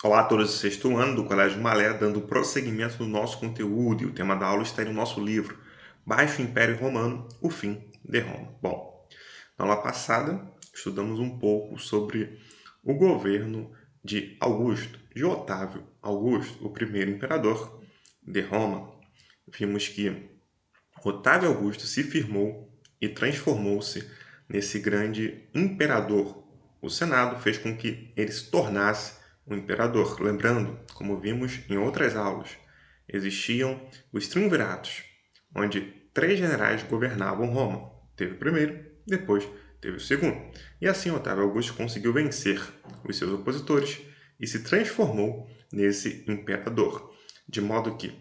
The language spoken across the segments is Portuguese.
Olá a todos do sexto ano do Colégio Malé, dando prosseguimento no nosso conteúdo, e o tema da aula está no nosso livro Baixo Império Romano, o fim de Roma. Bom, na aula passada estudamos um pouco sobre o governo de Augusto, de Otávio Augusto, o primeiro imperador de Roma. Vimos que Otávio Augusto se firmou e transformou-se nesse grande imperador. O Senado fez com que ele se tornasse um imperador. Lembrando, como vimos em outras aulas, existiam os triunviratos, onde 3 generais governavam Roma. Teve o primeiro, depois teve o segundo. E assim Otávio Augusto conseguiu vencer os seus opositores e se transformou nesse imperador. De modo que,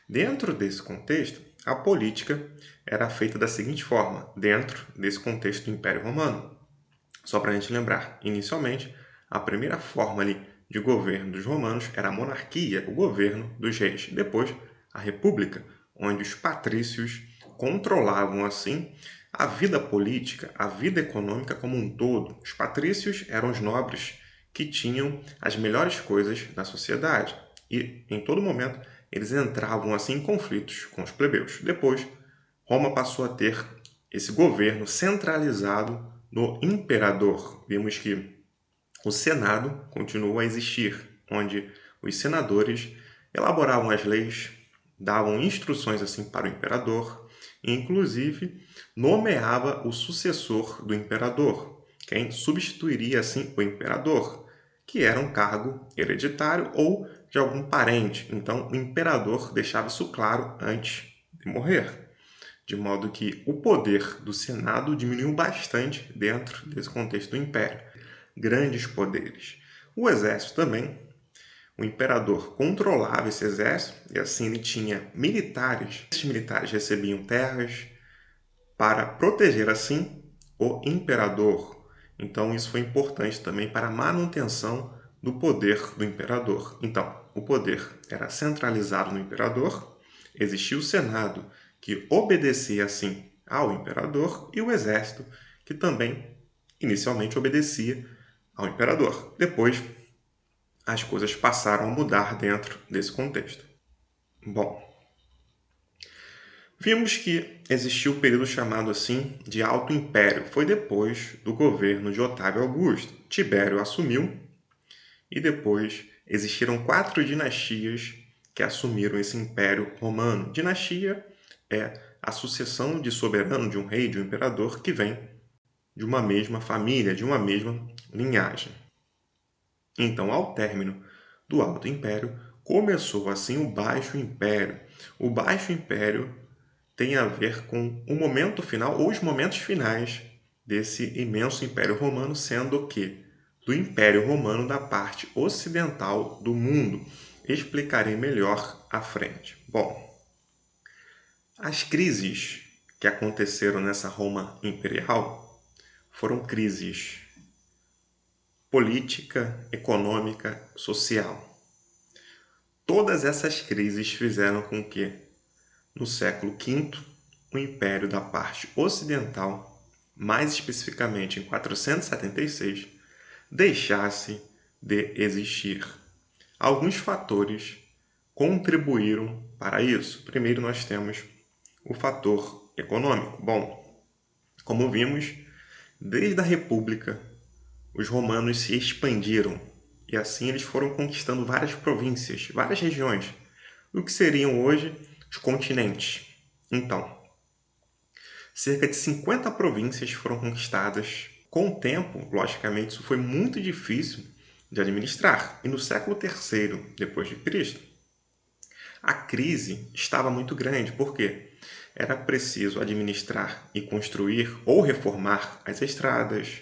dentro desse contexto, a política era feita da seguinte forma, dentro desse contexto do Império Romano. Só para a gente lembrar, inicialmente, a primeira forma ali de governo dos romanos era a monarquia, o governo dos reis. Depois, a república, onde os patrícios controlavam, assim, a vida política, a vida econômica como um todo. Os patrícios eram os nobres que tinham as melhores coisas da sociedade. E, em todo momento, eles entravam assim em conflitos com os plebeus. Depois, Roma passou a ter esse governo centralizado no imperador. Vimos que o Senado continuou a existir, onde os senadores elaboravam as leis, davam instruções assim para o imperador e, inclusive, nomeava o sucessor do imperador, quem substituiria assim o imperador, que era um cargo hereditário ou de algum parente. Então, o imperador deixava isso claro antes de morrer, de modo que o poder do Senado diminuiu bastante dentro desse contexto do Império. Grandes poderes. O exército também. O imperador controlava esse exército e assim ele tinha militares. Esses militares recebiam terras para proteger assim o imperador. Então isso foi importante também para a manutenção do poder do imperador. Então, o poder era centralizado no imperador, existia o Senado, que obedecia assim ao imperador, e o exército, que também inicialmente obedecia ao imperador. Depois, as coisas passaram a mudar dentro desse contexto. Bom, vimos que existiu o período chamado assim de Alto Império. Foi depois do governo de Otávio Augusto. Tibério assumiu e depois existiram 4 dinastias que assumiram esse Império Romano. Dinastia é a sucessão de soberano, de um rei, de um imperador que vem de uma mesma família, de uma mesma linhagem. Então, ao término do Alto Império, começou assim o Baixo Império. O Baixo Império tem a ver com o momento final ou os momentos finais desse imenso Império Romano, sendo o que? Do Império Romano da parte ocidental do mundo. Explicarei melhor à frente. Bom, as crises que aconteceram nessa Roma imperial foram crises política, econômica, social. Todas essas crises fizeram com que, no século V, o Império da parte ocidental, mais especificamente em 476, deixasse de existir. Alguns fatores contribuíram para isso. Primeiro, nós temos o fator econômico. Bom, como vimos, desde a República, os romanos se expandiram e assim eles foram conquistando várias províncias, várias regiões, do que seriam hoje os continentes. Então, cerca de 50 províncias foram conquistadas. Com o tempo, logicamente, isso foi muito difícil de administrar. E no século III depois de Cristo, a crise estava muito grande. Por quê? Era preciso administrar e construir ou reformar as estradas.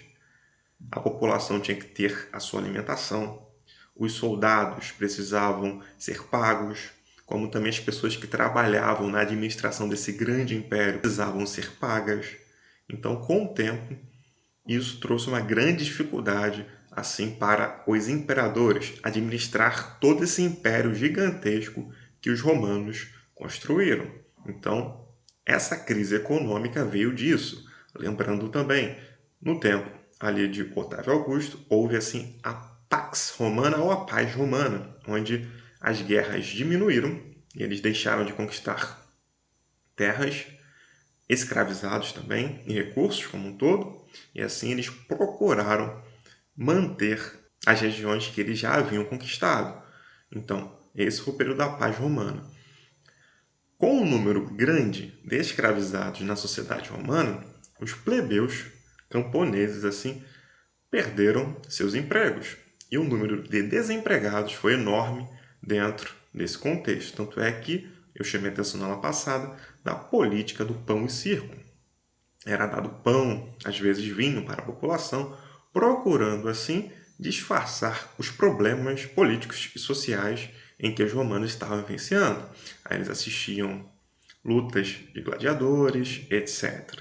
A população tinha que ter a sua alimentação. Os soldados precisavam ser pagos, como também as pessoas que trabalhavam na administração desse grande império precisavam ser pagas. Então, com o tempo, isso trouxe uma grande dificuldade assim para os imperadores administrar todo esse império gigantesco que os romanos construíram. Então, essa crise econômica veio disso. Lembrando também, no tempo ali de Otávio Augusto, houve assim a Pax Romana ou a Paz Romana, onde as guerras diminuíram e eles deixaram de conquistar terras, escravizados também e recursos como um todo, e assim eles procuraram manter as regiões que eles já haviam conquistado. Então, esse foi o período da Paz Romana. Com um número grande de escravizados na sociedade romana, os plebeus camponeses assim perderam seus empregos e o número de desempregados foi enorme dentro desse contexto. Tanto é que eu chamei a atenção na aula passada da política do pão e circo. Era dado pão, às vezes vinho para a população, procurando assim disfarçar os problemas políticos e sociais em que os romanos estavam vivenciando. Aí eles assistiam lutas de gladiadores, etc.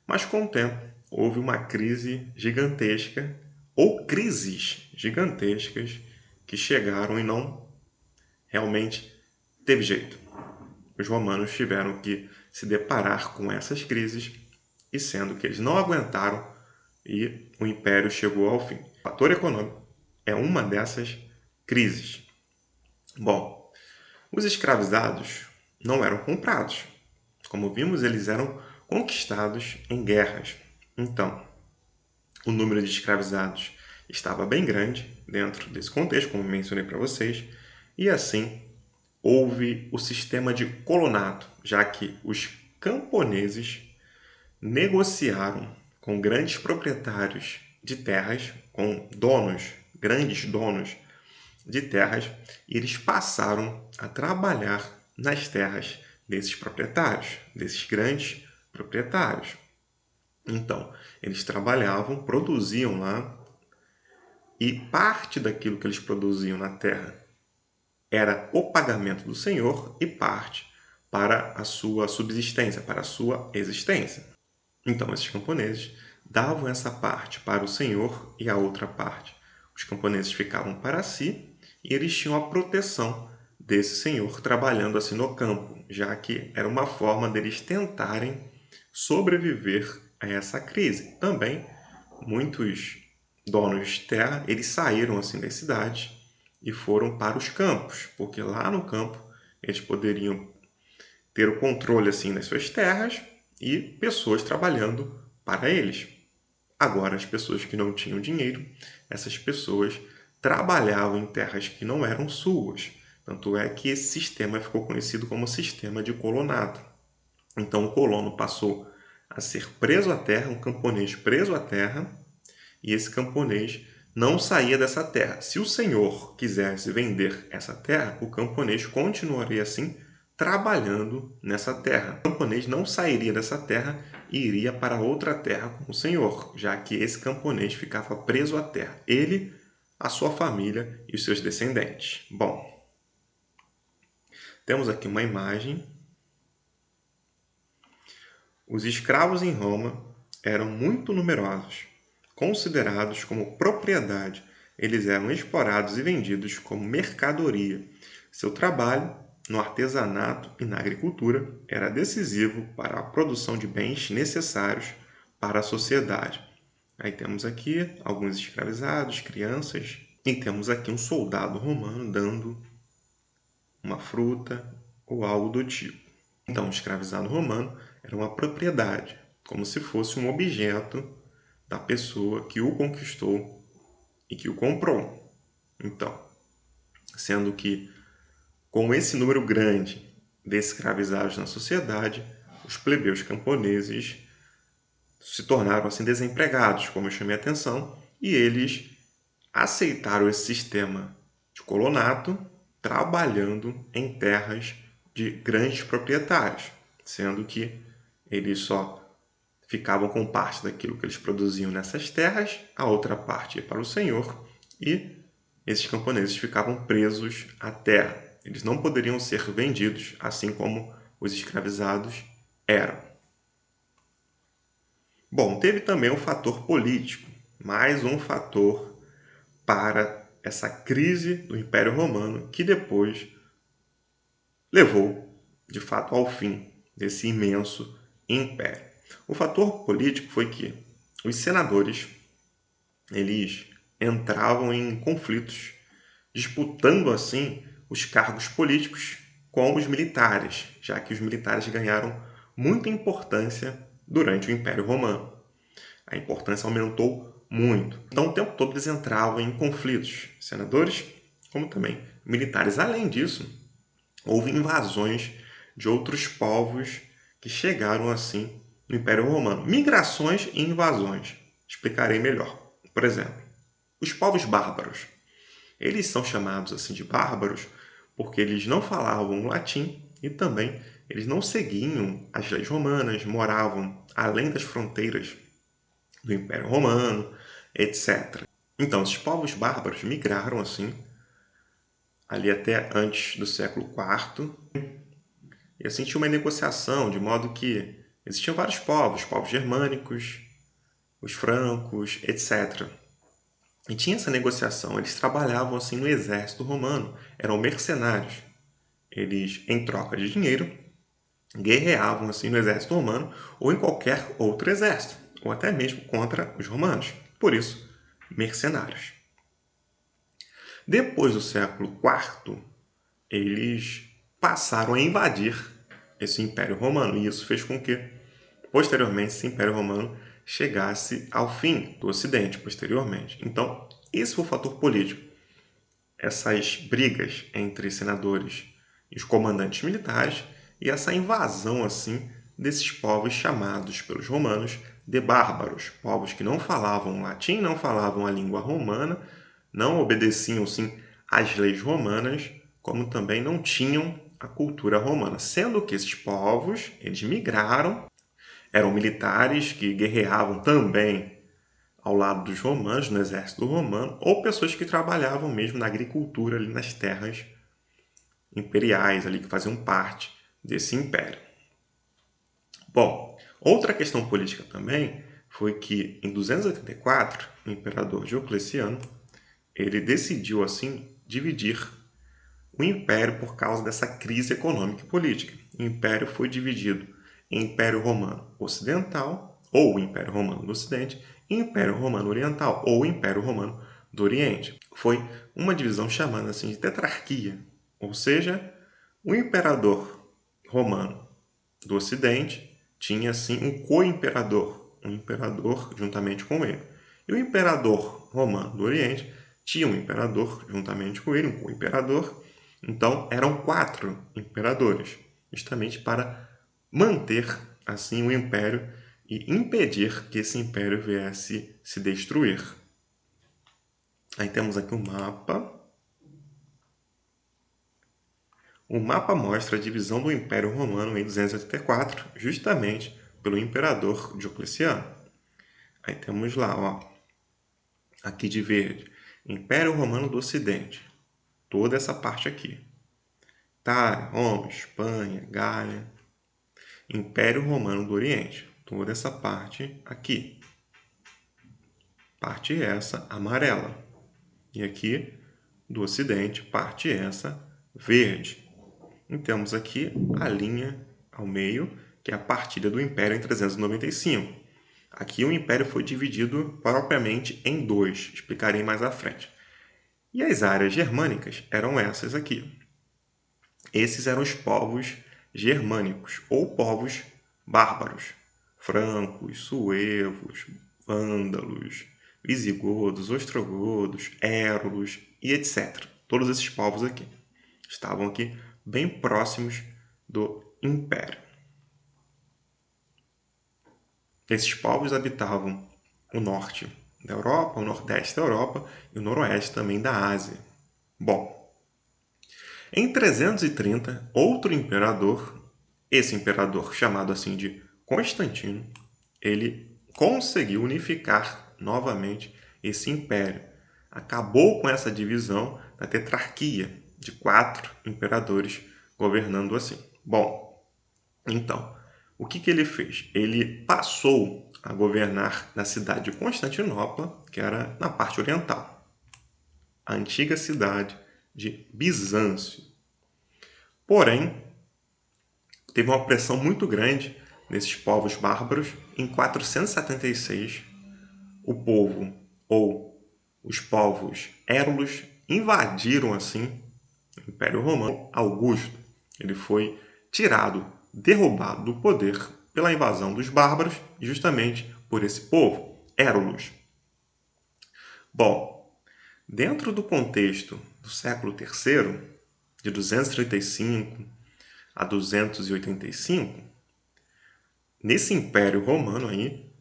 Mas com o tempo houve uma crise gigantesca, ou crises gigantescas, que chegaram e não realmente teve jeito. Os romanos tiveram que se deparar com essas crises, e sendo que eles não aguentaram e o império chegou ao fim. O fator econômico é uma dessas crises. Bom, os escravizados não eram comprados. Como vimos, eles eram conquistados em guerras. Então, o número de escravizados estava bem grande dentro desse contexto, como mencionei para vocês, e assim houve o sistema de colonato, já que os camponeses negociaram com grandes proprietários de terras, com donos, grandes donos de terras, e eles passaram a trabalhar nas terras desses proprietários, desses grandes proprietários. Então, eles trabalhavam, produziam lá, e parte daquilo que eles produziam na terra era o pagamento do senhor e parte para a sua subsistência, para a sua existência. Então, esses camponeses davam essa parte para o senhor e a outra parte. Os camponeses ficavam para si e eles tinham a proteção desse senhor trabalhando assim no campo, já que era uma forma deles tentarem sobreviver a essa crise. Também, muitos donos de terra, eles saíram assim das cidades e foram para os campos, porque lá no campo eles poderiam ter o controle assim das suas terras e pessoas trabalhando para eles. Agora, as pessoas que não tinham dinheiro, essas pessoas trabalhavam em terras que não eram suas. Tanto é que esse sistema ficou conhecido como sistema de colonato. Então, o colono passou a ser preso à terra, um camponês preso à terra, e esse camponês não saía dessa terra. Se o senhor quisesse vender essa terra, o camponês continuaria assim trabalhando nessa terra. O camponês não sairia dessa terra e iria para outra terra com o senhor, já que esse camponês ficava preso à terra. Ele, a sua família e os seus descendentes. Bom, temos aqui uma imagem. Os escravos em Roma eram muito numerosos. Considerados como propriedade, eles eram explorados e vendidos como mercadoria. Seu trabalho no artesanato e na agricultura era decisivo para a produção de bens necessários para a sociedade. Aí temos aqui alguns escravizados, crianças, e temos aqui um soldado romano dando uma fruta ou algo do tipo. Então, o escravizado romano era uma propriedade, como se fosse um objeto da pessoa que o conquistou e que o comprou. Então, sendo que com esse número grande de escravizados na sociedade, os plebeus camponeses se tornaram assim desempregados, como eu chamei a atenção, e eles aceitaram esse sistema de colonato, trabalhando em terras de grandes proprietários, sendo que eles só ficavam com parte daquilo que eles produziam nessas terras, a outra parte ia para o senhor, e esses camponeses ficavam presos à terra. Eles não poderiam ser vendidos, assim como os escravizados eram. Bom, teve também um fator político, mais um fator para essa crise do Império Romano, que depois levou, de fato, ao fim desse imenso império. O fator político foi que os senadores, eles entravam em conflitos, disputando assim os cargos políticos com os militares, já que os militares ganharam muita importância durante o Império Romano. A importância aumentou muito. Então, o tempo todo eles entravam em conflitos, senadores como também militares. Além disso, houve invasões de outros povos que chegaram assim no Império Romano. Migrações e invasões. Explicarei melhor. Por exemplo, os povos bárbaros. Eles são chamados assim de bárbaros porque eles não falavam latim e também eles não seguiam as leis romanas, moravam além das fronteiras do Império Romano, etc. Então, esses povos bárbaros migraram assim ali até antes do século IV e assim tinha uma negociação de modo que existiam vários povos germânicos, os francos, etc. E tinha essa negociação, eles trabalhavam assim no exército romano, eram mercenários. Eles, em troca de dinheiro, guerreavam assim no exército romano ou em qualquer outro exército, ou até mesmo contra os romanos. Por isso, mercenários. Depois do século IV, eles passaram a invadir esse Império Romano, e isso fez com que, posteriormente, esse Império Romano chegasse ao fim do Ocidente, posteriormente. Então, esse foi o fator político. Essas brigas entre senadores e os comandantes militares e essa invasão assim desses povos chamados pelos romanos de bárbaros, povos que não falavam latim, não falavam a língua romana, não obedeciam sim às leis romanas, como também não tinham a cultura romana, sendo que esses povos eles migraram, eram militares que guerreavam também ao lado dos romanos, no exército romano, ou pessoas que trabalhavam mesmo na agricultura ali nas terras imperiais ali que faziam parte desse império. Bom, outra questão política também foi que em 284 o imperador Diocleciano ele decidiu assim dividir o império por causa dessa crise econômica e política. O império foi dividido em Império Romano Ocidental, ou Império Romano do Ocidente, e Império Romano Oriental, ou Império Romano do Oriente. Foi uma divisão chamada assim de tetrarquia, ou seja, o imperador romano do Ocidente tinha assim um co-imperador, um imperador juntamente com ele. E o imperador romano do Oriente tinha um imperador juntamente com ele, um co-imperador. Então eram 4 imperadores, justamente para manter assim o império e impedir que esse império viesse se destruir. Aí temos aqui um mapa. O mapa mostra a divisão do Império Romano em 284, justamente pelo imperador Diocleciano. Aí temos lá, ó, aqui de verde, Império Romano do Ocidente, toda essa parte aqui. Itália, Roma, Espanha, Gália. Império Romano do Oriente, toda essa parte aqui. Parte essa amarela. E aqui do Ocidente, parte essa verde. E temos aqui a linha ao meio, que é a partilha do Império em 395. Aqui o Império foi dividido propriamente em 2, explicarei mais à frente. E as áreas germânicas eram essas aqui. Esses eram os povos germânicos, ou povos bárbaros. Francos, suevos, vândalos, visigodos, ostrogodos, érulos e etc. Todos esses povos aqui estavam aqui bem próximos do Império. Esses povos habitavam o norte da Europa, o nordeste da Europa e o noroeste também da Ásia. Bom, em 330, outro imperador, esse imperador chamado assim de Constantino, ele conseguiu unificar novamente esse império. Acabou com essa divisão da tetrarquia de 4 imperadores governando assim. Bom, então, o que ele fez? Ele passou a governar na cidade de Constantinopla, que era na parte oriental, a antiga cidade de Bizâncio. Porém, teve uma pressão muito grande nesses povos bárbaros. Em 476, o povo, ou Os povos érulos invadiram assim o Império Romano. Augusto, ele foi tirado, derrubado do poder pela invasão dos bárbaros, justamente por esse povo, érulos. Bom, dentro do contexto do século III, de 235 a 285, nesse Império Romano aí,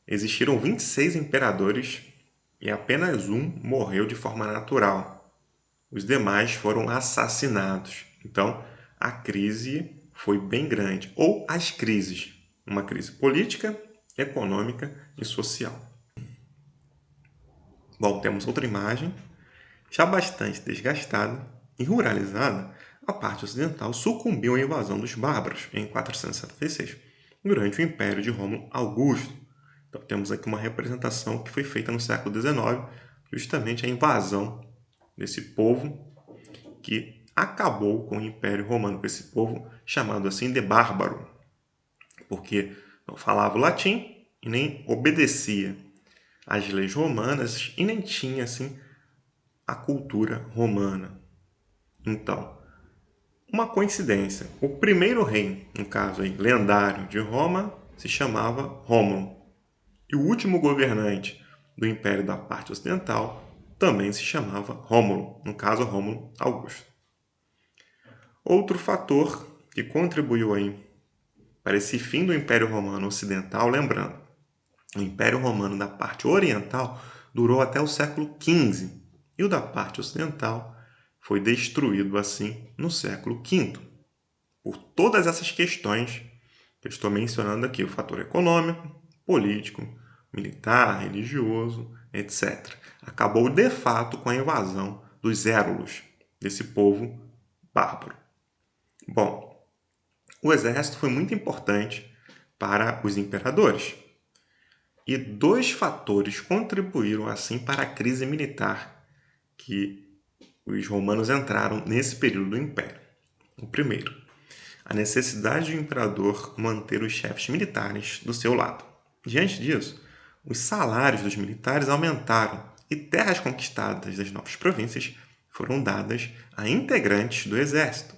existiram 26 imperadores e apenas um morreu de forma natural. Os demais foram assassinados. Então, a crise foi bem grande. Ou as crises. Uma crise política, econômica e social. Bom, temos outra imagem. Já bastante desgastada e ruralizada, a parte ocidental sucumbiu à invasão dos bárbaros em 476, durante o Império de Rômulo Augusto. Então, temos aqui uma representação que foi feita no século XIX, justamente a invasão desse povo que acabou com o Império Romano, com esse povo chamado assim de bárbaro, porque não falava o latim e nem obedecia às leis romanas e nem tinha assim a cultura romana. Então, uma coincidência, o primeiro rei, no caso aí, lendário de Roma, se chamava Rômulo, e o último governante do Império da parte ocidental também se chamava Rômulo, no caso Rômulo Augusto. Outro fator que contribuiu aí para esse fim do Império Romano Ocidental, lembrando, o Império Romano da parte oriental durou até o século XV e o da parte ocidental foi destruído assim no século V, por todas essas questões que eu estou mencionando aqui, o fator econômico, político, militar, religioso, etc. Acabou de fato com a invasão dos érulos, desse povo bárbaro. Bom, o exército foi muito importante para os imperadores. E dois fatores contribuíram assim para a crise militar que os romanos entraram nesse período do Império. O primeiro, a necessidade do imperador manter os chefes militares do seu lado. Diante disso, os salários dos militares aumentaram e terras conquistadas das novas províncias foram dadas a integrantes do exército,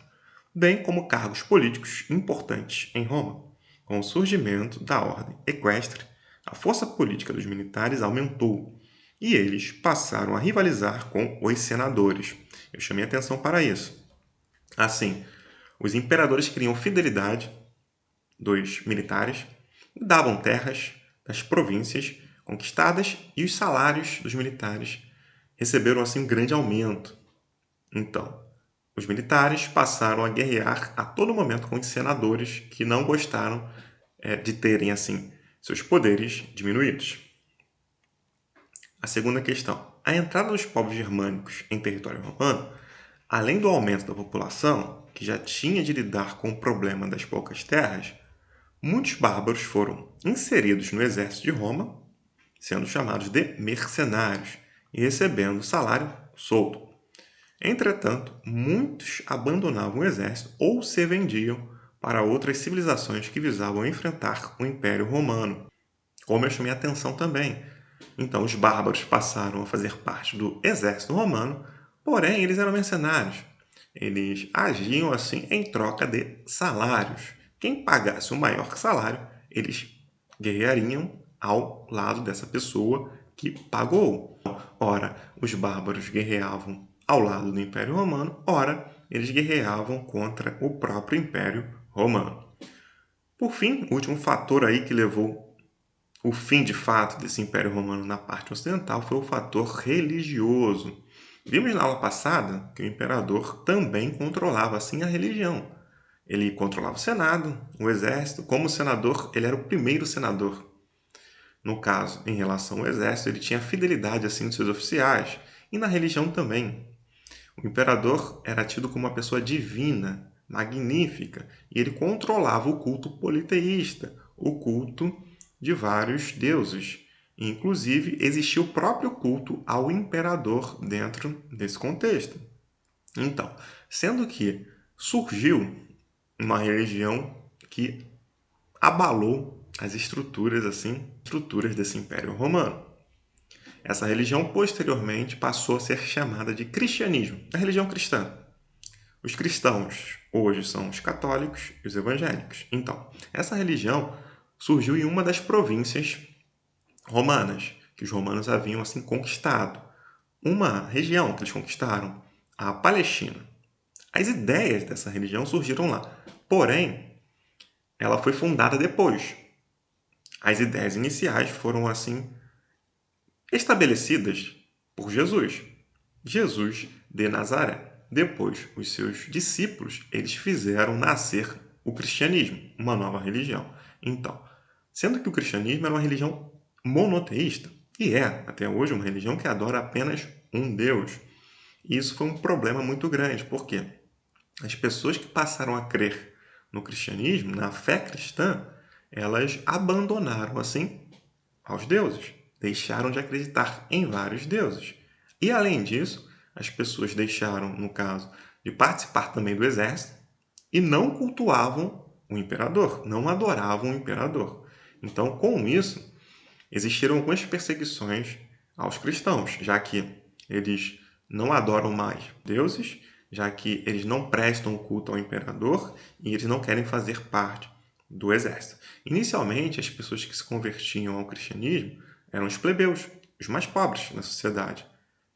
bem como cargos políticos importantes em Roma. Com o surgimento da ordem equestre, a força política dos militares aumentou e eles passaram a rivalizar com os senadores. Eu chamei atenção para isso. Assim, os imperadores queriam fidelidade dos militares e davam terras das províncias conquistadas e os salários dos militares receberam assim um grande aumento. Então, os militares passaram a guerrear a todo momento com os senadores que não gostaram de terem assim seus poderes diminuídos. A segunda questão. A entrada dos povos germânicos em território romano, além do aumento da população, que já tinha de lidar com o problema das poucas terras, muitos bárbaros foram inseridos no exército de Roma, sendo chamados de mercenários e recebendo salário solto. Entretanto, muitos abandonavam o exército ou se vendiam para outras civilizações que visavam enfrentar o Império Romano, como eu chamei a atenção também. Então, os bárbaros passaram a fazer parte do exército romano, porém, eles eram mercenários. Eles agiam assim em troca de salários. Quem pagasse o maior salário, eles guerreariam ao lado dessa pessoa que pagou. Ora, os bárbaros guerreavam ao lado do Império Romano, ora, eles guerreavam contra o próprio Império Romano. Por fim, o último fator aí que levou o fim de fato desse Império Romano na parte ocidental foi o fator religioso. Vimos na aula passada que o imperador também controlava assim a religião. Ele controlava o Senado, o exército. Como senador, ele era o primeiro senador. No caso, em relação ao exército, ele tinha fidelidade assim dos seus oficiais e na religião também. O imperador era tido como uma pessoa divina, magnífica, e ele controlava o culto politeísta, o culto de vários deuses. Inclusive, existia o próprio culto ao imperador dentro desse contexto. Então, sendo que surgiu uma religião que abalou as estruturas desse Império Romano. Essa religião posteriormente passou a ser chamada de cristianismo, a religião cristã. Os cristãos hoje são os católicos e os evangélicos. Então, essa religião surgiu em uma das províncias romanas, que os romanos haviam assim conquistado. Uma região que eles conquistaram, a Palestina. As ideias dessa religião surgiram lá. Porém, ela foi fundada depois. As ideias iniciais foram assim estabelecidas por Jesus. Jesus de Nazaré. Depois, os seus discípulos, eles fizeram nascer o cristianismo, uma nova religião. Então, sendo que o cristianismo era uma religião monoteísta, e é, até hoje, uma religião que adora apenas um Deus. E isso foi um problema muito grande, porque as pessoas que passaram a crer no cristianismo, na fé cristã, elas abandonaram, assim, aos deuses. Deixaram de acreditar em vários deuses. E, além disso, as pessoas deixaram, no caso, de participar também do exército e não cultuavam o imperador, não adoravam o imperador. Então, com isso, existiram algumas perseguições aos cristãos, já que eles não adoram mais deuses, já que eles não prestam culto ao imperador e eles não querem fazer parte do exército. Inicialmente, as pessoas que se convertiam ao cristianismo eram os plebeus, os mais pobres na sociedade,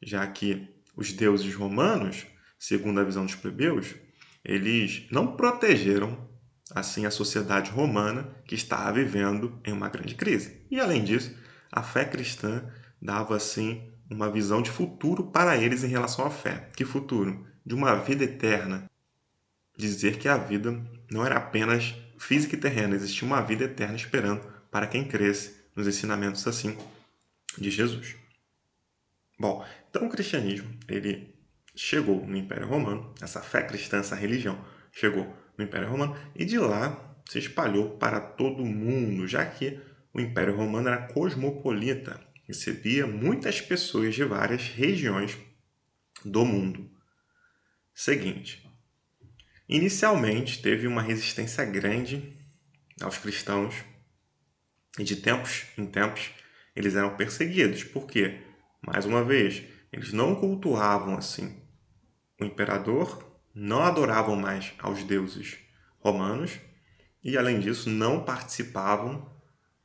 já que os deuses romanos, segundo a visão dos plebeus, eles não protegeram assim a sociedade romana que estava vivendo em uma grande crise. E além disso, a fé cristã dava assim uma visão de futuro para eles em relação à fé. Que futuro? De uma vida eterna. Dizer que a vida não era apenas física e terrena, existia uma vida eterna esperando para quem cresce nos ensinamentos assim de Jesus. Bom, então o cristianismo, ele chegou no Império Romano, essa fé cristã, essa religião, chegou no Império Romano e de lá se espalhou para todo o mundo, já que o Império Romano era cosmopolita, recebia muitas pessoas de várias regiões do mundo. Seguinte, inicialmente teve uma resistência grande aos cristãos e de tempos em tempos eles eram perseguidos, porque, mais uma vez, eles não cultuavam assim o imperador, não adoravam mais aos deuses romanos e, além disso, não participavam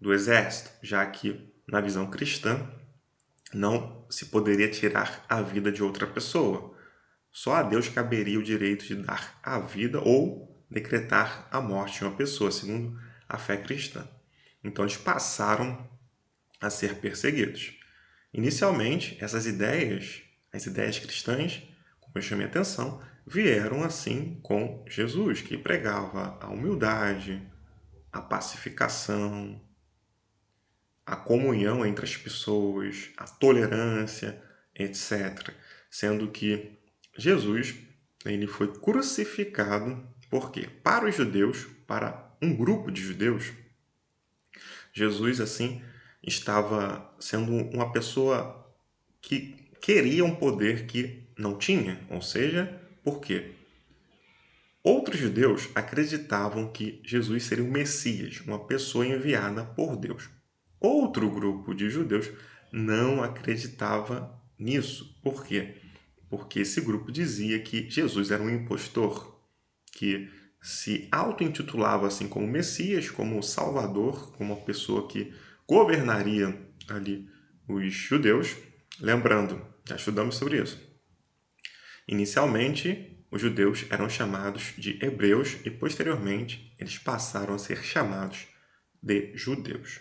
do exército, já que, na visão cristã, não se poderia tirar a vida de outra pessoa. Só a Deus caberia o direito de dar a vida ou decretar a morte de uma pessoa, segundo a fé cristã. Então, eles passaram a ser perseguidos. Inicialmente, essas ideias, as ideias cristãs, como eu chamei a atenção, vieram assim com Jesus, que pregava a humildade, a pacificação, a comunhão entre as pessoas, a tolerância, etc. Sendo que Jesus ele foi crucificado porque para os judeus, para um grupo de judeus, Jesus assim estava sendo uma pessoa que queria um poder que não tinha, ou seja, por quê? Outros judeus acreditavam que Jesus seria o Messias, uma pessoa enviada por Deus. Outro grupo de judeus não acreditava nisso. Por quê? Porque esse grupo dizia que Jesus era um impostor, que se auto-intitulava assim como Messias, como Salvador, como uma pessoa que governaria ali os judeus. Lembrando, já estudamos sobre isso. Inicialmente, os judeus eram chamados de hebreus e, posteriormente, eles passaram a ser chamados de judeus.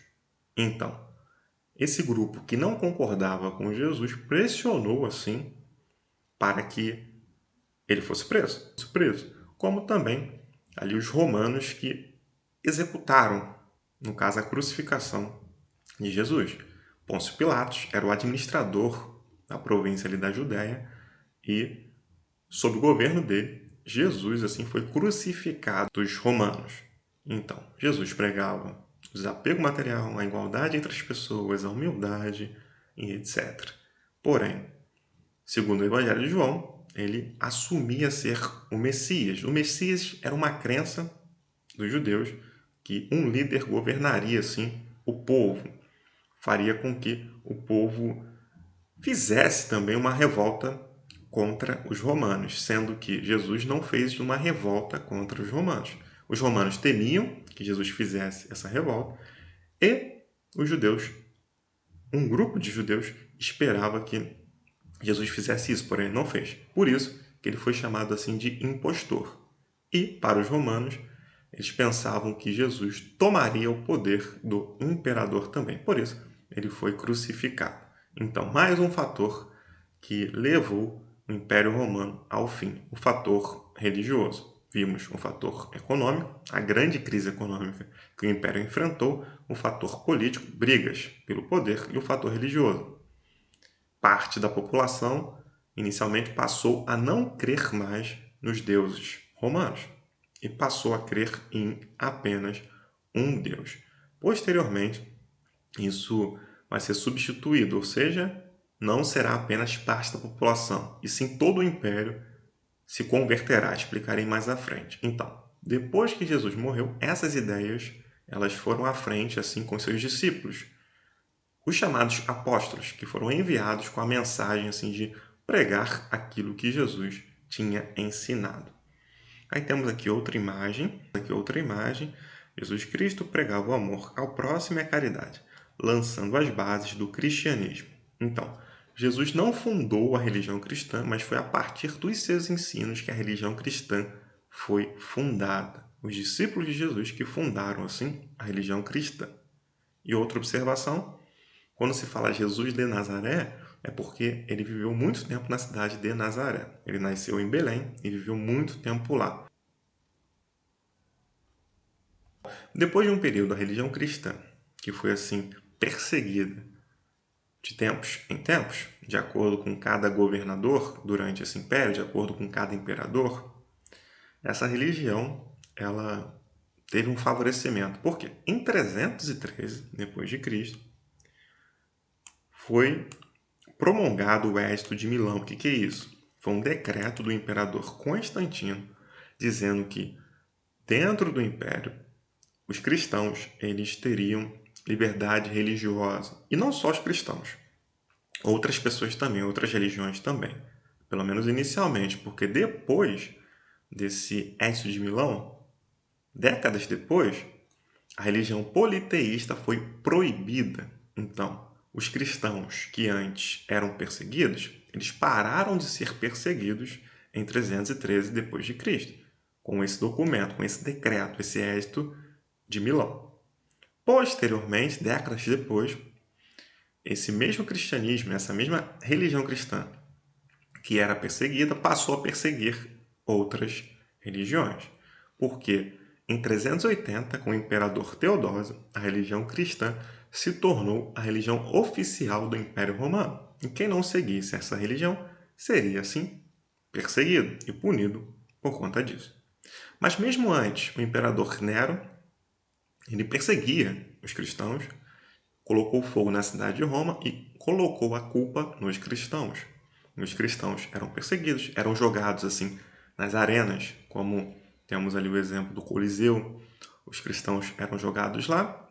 Então, esse grupo que não concordava com Jesus pressionou, assim, para que ele fosse preso. Como também ali os romanos que executaram, no caso, a crucificação de Jesus. Pôncio Pilatos era o administrador da província ali da Judéia e sob o governo dele, Jesus assim foi crucificado dos romanos. Então, Jesus pregava o desapego material, a igualdade entre as pessoas, a humildade e etc. Porém, segundo o Evangelho de João, ele assumia ser o Messias. O Messias era uma crença dos judeus que um líder governaria assim o povo, faria com que o povo fizesse também uma revolta contra os romanos, sendo que Jesus não fez uma revolta contra os romanos. Os romanos temiam que Jesus fizesse essa revolta e os judeus, um grupo de judeus, esperava que Jesus fizesse isso, porém ele não fez. Por isso que ele foi chamado assim de impostor. E, para os romanos, eles pensavam que Jesus tomaria o poder do imperador também. Por isso, ele foi crucificado. Então, mais um fator que levou o Império Romano ao fim, o fator religioso. Vimos o fator econômico, a grande crise econômica que o Império enfrentou, o fator político, brigas pelo poder, e o fator religioso. Parte da população inicialmente passou a não crer mais nos deuses romanos e passou a crer em apenas um Deus. Posteriormente, isso vai ser substituído, ou seja, não será apenas parte da população, e sim todo o império se converterá. Explicarei mais à frente. Então, depois que Jesus morreu, essas ideias elas foram à frente assim com seus discípulos, os chamados apóstolos, que foram enviados com a mensagem assim de pregar aquilo que Jesus tinha ensinado. Aí temos aqui outra imagem. Jesus Cristo pregava o amor ao próximo e a caridade, lançando as bases do cristianismo. Então, Jesus não fundou a religião cristã, mas foi a partir dos seus ensinos que a religião cristã foi fundada. Os discípulos de Jesus que fundaram, assim, a religião cristã. E outra observação, quando se fala Jesus de Nazaré, é porque ele viveu muito tempo na cidade de Nazaré. Ele nasceu em Belém e viveu muito tempo lá. Depois de um período, a religião cristã, que foi assim perseguida de tempos em tempos, de acordo com cada governador durante esse império, de acordo com cada imperador, essa religião ela teve um favorecimento. Por quê? Em 313 depois de Cristo, foi promulgado o Edito de Milão. O que é isso? Foi um decreto do imperador Constantino dizendo que dentro do império os cristãos eles teriam liberdade religiosa. E não só os cristãos, outras pessoas também, outras religiões também. Pelo menos inicialmente, porque depois desse Edito de Milão, décadas depois, a religião politeísta foi proibida. Então, os cristãos que antes eram perseguidos, eles pararam de ser perseguidos em 313 depois de Cristo, com esse documento, com esse decreto, esse Edito de Milão. Posteriormente, décadas depois, esse mesmo cristianismo, essa mesma religião cristã que era perseguida, passou a perseguir outras religiões. Porque em 380, com o imperador Teodósio, a religião cristã se tornou a religião oficial do Império Romano. E quem não seguisse essa religião seria, assim, perseguido e punido por conta disso. Mas mesmo antes, o imperador Nero, ele perseguia os cristãos, colocou fogo na cidade de Roma e colocou a culpa nos cristãos. Os cristãos eram perseguidos, eram jogados assim nas arenas, como temos ali o exemplo do Coliseu. Os cristãos eram jogados lá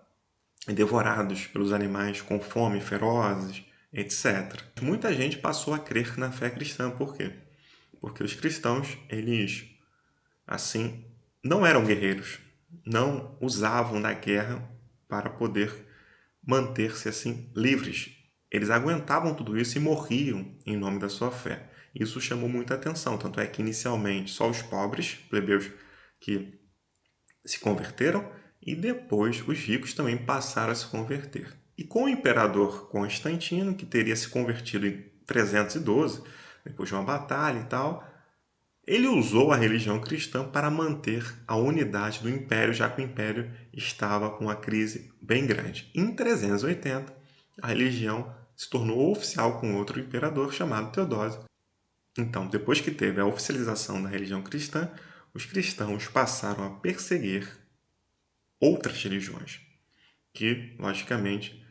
e devorados pelos animais com fome, ferozes, etc. Muita gente passou a crer na fé cristã. Por quê? Porque os cristãos, eles, assim, não eram guerreiros, não usavam da guerra para poder manter-se assim livres. Eles aguentavam tudo isso e morriam em nome da sua fé. Isso chamou muita atenção, tanto é que inicialmente só os pobres, plebeus, que se converteram, e depois os ricos também passaram a se converter. E com o imperador Constantino, que teria se convertido em 312, depois de uma batalha e tal, ele usou a religião cristã para manter a unidade do império, já que o império estava com uma crise bem grande. Em 380, a religião se tornou oficial com outro imperador chamado Teodósio. Então, depois que teve a oficialização da religião cristã, os cristãos passaram a perseguir outras religiões, que, logicamente,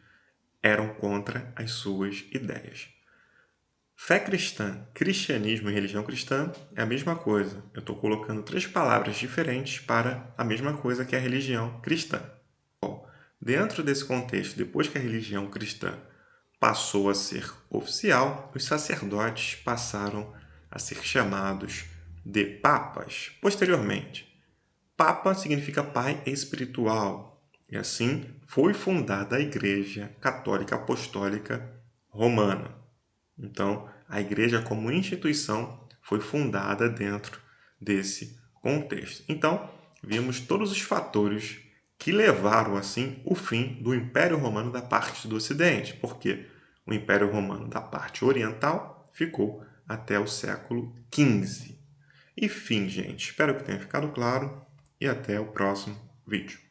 eram contra as suas ideias. Fé cristã, cristianismo e religião cristã é a mesma coisa. Eu estou colocando três palavras diferentes para a mesma coisa que a religião cristã. Bom, dentro desse contexto, depois que a religião cristã passou a ser oficial, os sacerdotes passaram a ser chamados de papas. Posteriormente, Papa significa pai espiritual, e assim foi fundada a Igreja Católica Apostólica Romana. Então, a Igreja como instituição foi fundada dentro desse contexto. Então, vimos todos os fatores que levaram, assim, o fim do Império Romano da parte do Ocidente, porque o Império Romano da parte oriental ficou até o século XV. E fim, gente. Espero que tenha ficado claro e até o próximo vídeo.